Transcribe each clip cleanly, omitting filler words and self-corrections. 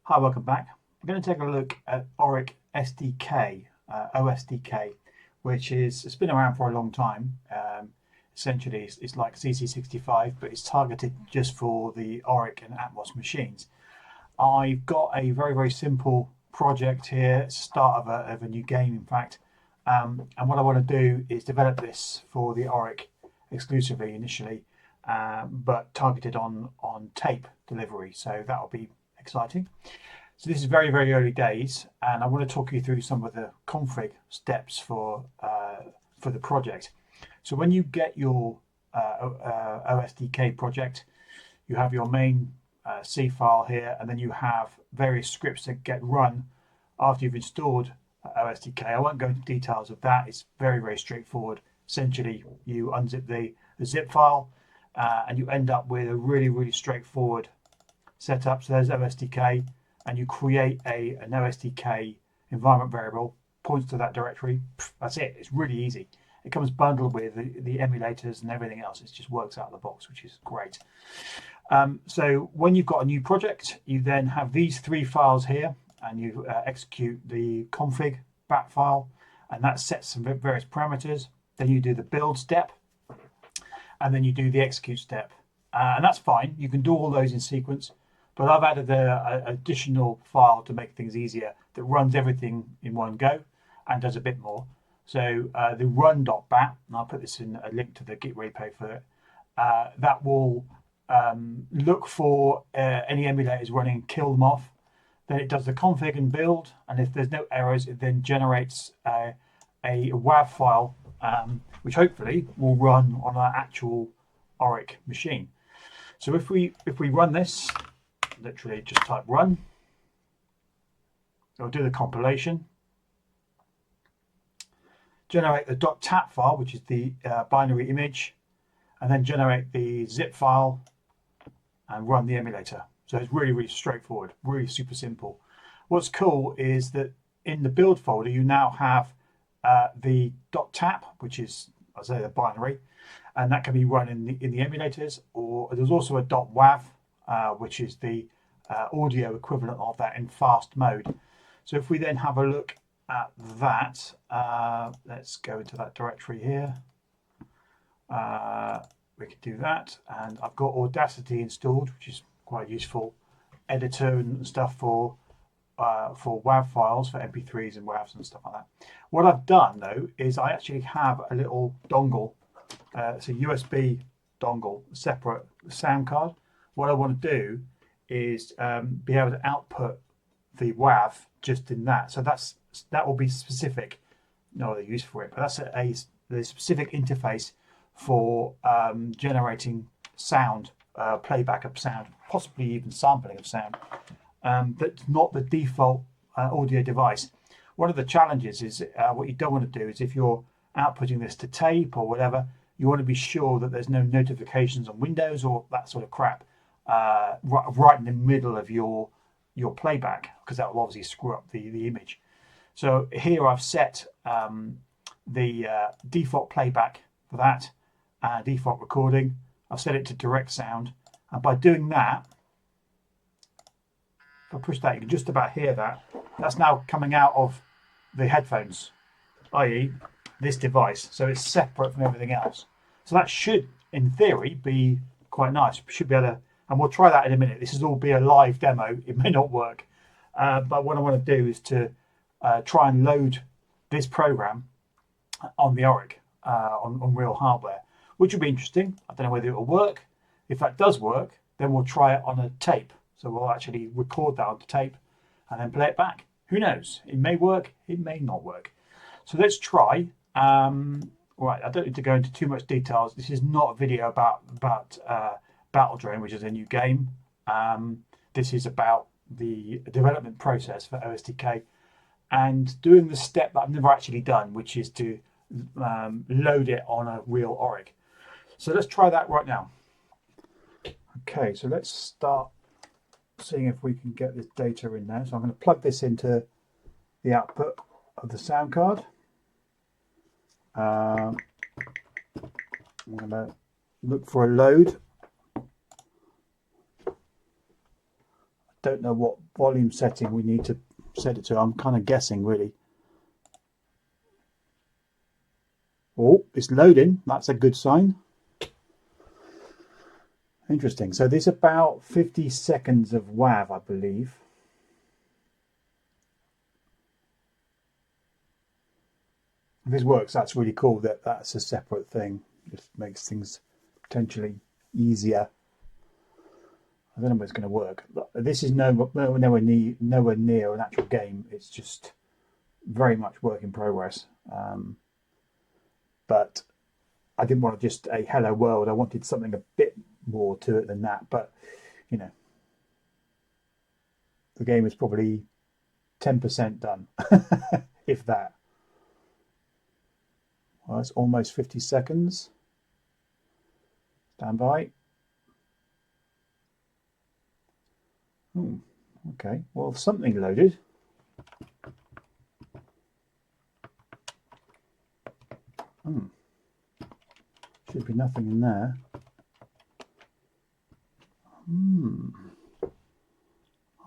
Hi, welcome back. I'm going to take a look at Oric SDK, OSDK, which it's been around for a long time. Essentially, it's like CC65, but it's targeted just for the Oric and Atmos machines. I've got a very simple project here. It's the start of a new game, in fact. And what I want to do is develop this for the Oric exclusively initially, but targeted on tape delivery. So that'll be exciting. So this is very early days, and I want to talk you through some of the config steps for the project. So when you get your OSDK project, you have your main C file here, and then you have various scripts that get run after you've installed OSDK. I won't go into details of that. It's very straightforward. Essentially, you unzip the zip file, and you end up with a really straightforward setup. So there's OSDK, and you create an OSDK environment variable, points to that directory. That's it. It's really easy. It comes bundled with the emulators and everything else. It just works out of the box, which is great. So when you've got a new project, you then have these three files here, and you execute the config bat file, and that sets some various parameters. Then you do the build step, and then you do the execute step. And that's fine. You can do all those in sequence. But I've added an additional file to make things easier that runs everything in one go and does a bit more. So the run.bat, and I'll put this in a link to the Git repo for it, that will look for any emulators running, kill them off. Then it does the config and build, and if there's no errors, it then generates a WAV file, which hopefully will run on our actual Oric machine. So if we run this, literally just type run, it'll do the compilation, generate the .tap file, which is the binary image, and then generate the zip file and run the emulator. So it's really straightforward, really super simple. What's cool is that in the build folder you now have the .tap, which is, as I say, the binary, and that can be run in the emulators, or there's also a .wav, which is the audio equivalent of that in fast mode. So if we then have a look at that, let's go into that directory here. We can do that, and I've got Audacity installed, which is quite useful editor and stuff for WAV files, for MP3s and WAVs and stuff like that. What I've done though is I actually have a little dongle. It's a USB dongle, separate sound card. What I want to do is be able to output the WAV just in that. So that will be specific, no other use for it, but that's the specific interface for generating sound, playback of sound, possibly even sampling of sound. That's not the default audio device. One of the challenges is what you don't want to do is if you're outputting this to tape or whatever, you want to be sure that there's no notifications on Windows or that sort of crap right in the middle of your playback, because that will obviously screw up the image. So here I've set the default playback for that, default recording. I've set it to direct sound, and by doing that, if I push that, you can just about hear that. That's now coming out of the headphones, i.e. this device, so it's separate from everything else. So that should, in theory, be quite nice. We should be able to, and we'll try that in a minute. This will be a live demo. It may not work, but what I want to do is to try and load this program on the Oric, on real hardware, which will be interesting. I don't know whether it will work. If that does work, then we'll try it on a tape. So we'll actually record that on the tape and then play it back. Who knows? It may work, it may not work. So let's try. Right, I don't need to go into too much details. This is not a video about Battle Drone, which is a new game. This is about the development process for OSDK and doing the step that I've never actually done, which is to load it on a real Oric. So let's try that right now. Okay, so let's start seeing if we can get this data in there. So I'm going to plug this into the output of the sound card. I'm going to look for a load. I don't know what volume setting we need to set it to. I'm kind of guessing, really. Oh, it's loading. That's a good sign. Interesting. So there's about 50 seconds of WAV, I believe. If this works, that's really cool. That's a separate thing. Just makes things potentially easier. I don't know if it's going to work. But this is nowhere near an actual game. It's just very much work in progress. But I didn't want just a hello world. I wanted something a bit more to it than that. But, you know, the game is probably 10% done, if that. Well, it's almost 50 seconds. Stand by. Okay, well, something loaded. Should be nothing in there.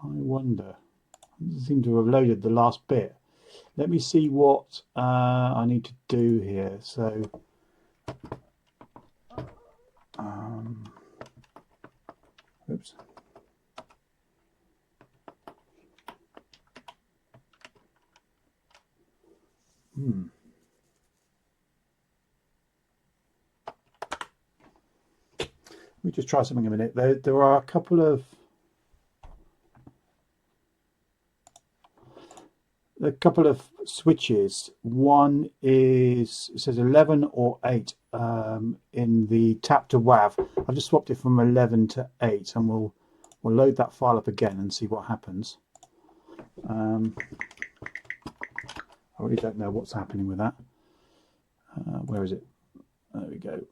I wonder. It doesn't seem to have loaded the last bit. Let me see what I need to do here. So, oops. Let me just try something a minute. There are a couple of switches. One is, it says 11 or 8 in the tap to WAV. I've just swapped it from 11 to 8, and we'll load that file up again and see what happens. I really don't know what's happening with that. Where is it? There we go.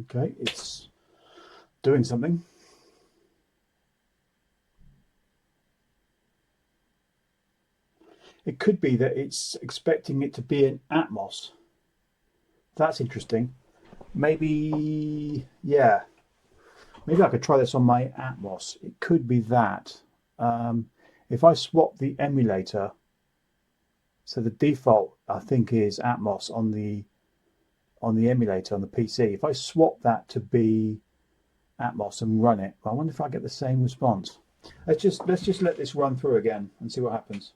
Okay, it's doing something. It could be that it's expecting it to be in Atmos. That's interesting. Maybe, yeah. Maybe I could try this on my Atmos. It could be that. If I swap the emulator, so the default I think is Atmos on the emulator on the PC. If I swap that to be Atmos and run it, I wonder if I get the same response. Let's just let this run through again and see what happens.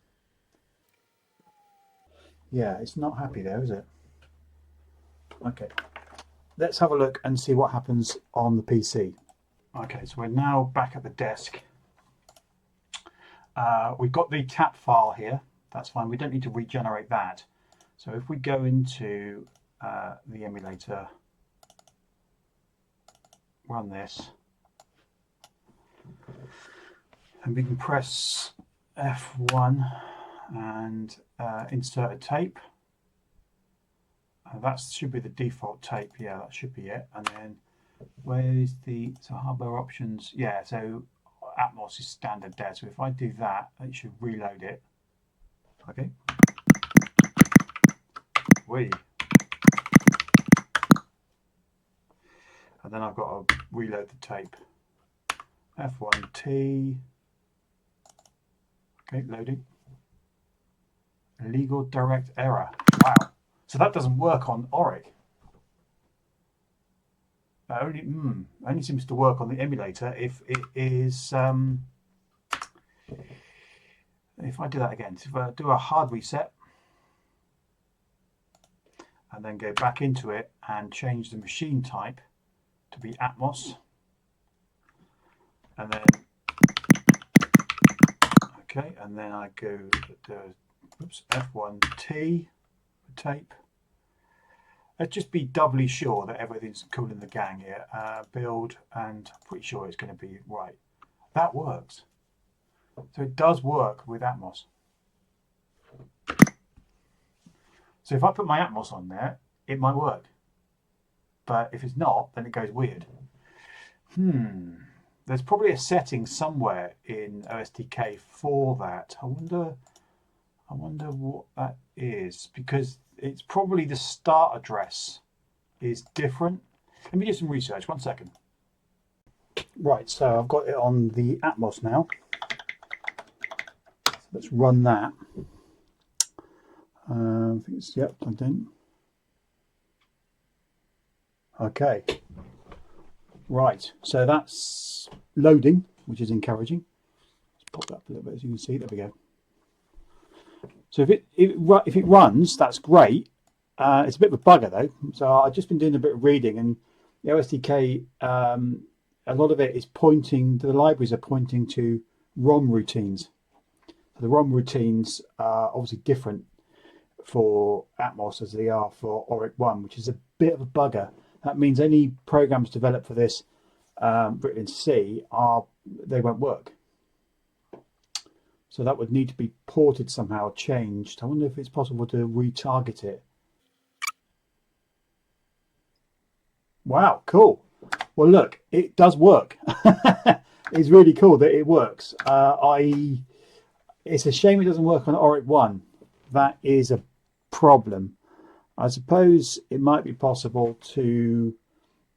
Yeah, it's not happy there, is it? Okay, let's have a look and see what happens on the PC. Okay, so we're now back at the desk. We've got the tap file here. That's fine. We don't need to regenerate that. So if we go into the emulator, run this, and we can press F1 and insert a tape. That should be the default tape. Yeah, that should be it. And then where's the hardware options? Yeah, so Atmos is standard dead. So if I do that, it should reload it. Okay. And then I've got to reload the tape. F1T. Okay, loading. Illegal direct error. Wow. So that doesn't work on Oric. Only seems to work on the emulator if it is. If I do that again, so if I do a hard reset and then go back into it and change the machine type to be Atmos, and then okay, and then I go to F1T tape. Let's just be doubly sure that everything's cool in the gang here. Build, and I'm pretty sure it's going to be right. That works. So it does work with Atmos. So if I put my Atmos on there, it might work. But if it's not, then it goes weird. There's probably a setting somewhere in OSDK for that. I wonder what that is, because it's probably the start address is different. Let me do some research. 1 second. Right, so I've got it on the Atmos now. So let's run that. I think it's, yep, plugged in. Okay. Right, so that's loading, which is encouraging. Let's pop that up a little bit, as you can see. There we go. So if it runs, that's great. It's a bit of a bugger though. So I've just been doing a bit of reading, and the OSDK, a lot of it is pointing to, the libraries are pointing to ROM routines. So the ROM routines are obviously different for Atmos as they are for Oric 1, which is a bit of a bugger. That means any programs developed for this written in C they won't work. So that would need to be ported somehow, changed. I wonder if it's possible to retarget it. Wow, cool. Well, look, it does work. It's really cool that it works. It's a shame it doesn't work on Oric 1. That is a problem. I suppose it might be possible to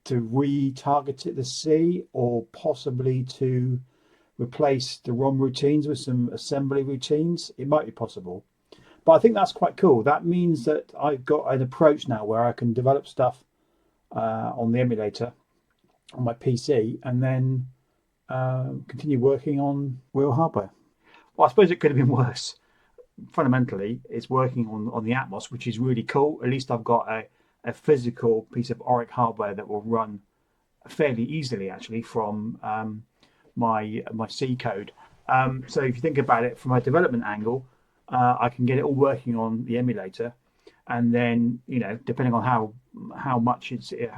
retarget it to C, or possibly to replace the ROM routines with some assembly routines. It might be possible, but I think that's quite cool. That means that I've got an approach now where I can develop stuff on the emulator on my PC and then continue working on real hardware. Well, I suppose it could have been worse. Fundamentally, it's working on the Atmos, which is really cool. At least I've got a physical piece of Oric hardware that will run fairly easily, actually, from my C code. So if you think about it from a development angle, I can get it all working on the emulator, and then, you know, depending on how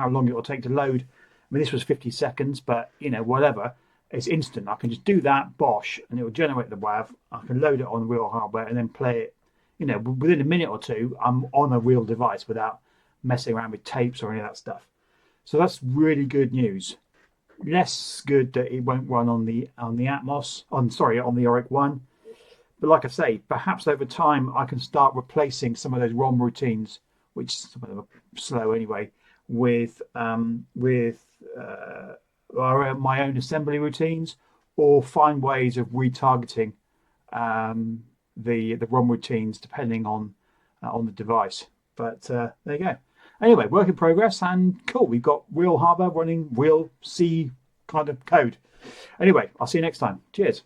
long it will take to load. I mean, this was 50 seconds, but, you know, whatever, it's instant. I can just do that, bosh, and it will generate the WAV. I can load it on real hardware and then play it. You know, within a minute or two, I'm on a real device without messing around with tapes or any of that stuff. So that's really good news. Less good that it won't run on the Atmos, on the Oric 1. But like I say, perhaps over time I can start replacing some of those ROM routines, which some of them are slow anyway, with my own assembly routines, or find ways of retargeting the ROM routines depending on the device. But there you go. Anyway, work in progress, and cool. We've got real hardware running real C kind of code. Anyway, I'll see you next time. Cheers.